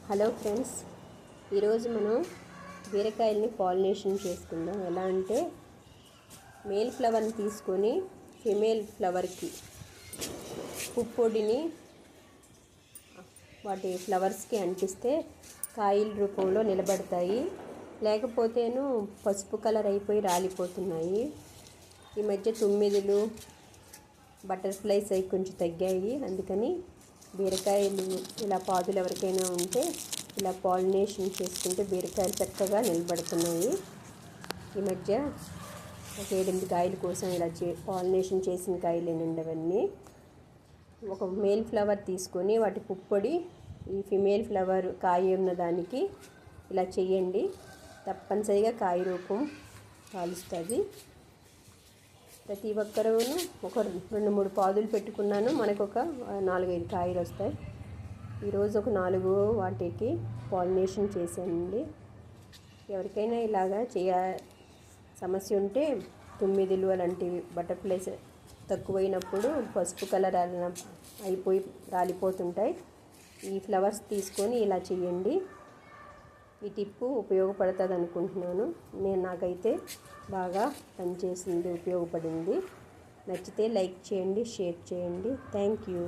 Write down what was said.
Hello friends, ఈరోజు మనం బీరకాయల్ని pollination చేసుకుందాం. ఎలా అంటే మేల్ ఫ్లవర్ని తీసుకొని ఫిమేల్ ఫ్లవర్కి పుప్పొడిని వాటి ఫ్లవర్స్కి అంటిస్తే కాయల రూపంలో నిలబడతాయి. లేకపోతేను పసుపు కలర్ అయిపోయి రాలిపోతున్నాయి. ఈ మధ్య తుమ్మిదులు బటర్ఫ్లైస్ అవి కొంచెం తగ్గాయి. అందుకని బీరకాయలు ఇలా పాదులు ఎవరికైనా ఉంటే ఇలా పాలినేషన్ చేసుకుంటే బీరకాయలు చక్కగా నిలబడుతున్నాయి. ఈ మధ్య ఒక 7-8 కాయల కోసం ఇలా పాలినేషన్ చేసిన కాయలేనండి అవన్నీ. ఒక మేల్ ఫ్లవర్ తీసుకొని వాటి పుప్పొడి ఈ ఫిమేల్ ఫ్లవర్ కాయ ఉన్న దానికి ఇలా చేయండి. తప్పనిసరిగా కాయ రూపం కాలుస్తుంది. ప్రతి ఒక్కరూ ఒక 2-3 పాదులు పెట్టుకున్నాను. మనకు ఒక 4-5 కాయలు వస్తాయి. ఈరోజు ఒక 4 వాటికి పాలినేషన్ చేశానండి. ఎవరికైనా ఇలాగా సమస్య ఉంటే తుమ్మిదులు అలాంటివి బటర్ఫ్లైస్ తక్కువైనప్పుడు పసుపు కలర్ అయిపోయి రాలిపోతుంటాయి. ఈ ఫ్లవర్స్ తీసుకొని ఇలా చేయండి. ఈ టిప్పు ఉపయోగపడుతుంది అనుకుంటున్నాను. నాకైతే బాగా పనిచేసింది, ఉపయోగపడింది. నచ్చితే లైక్ చేయండి, షేర్ చేయండి. Thank you.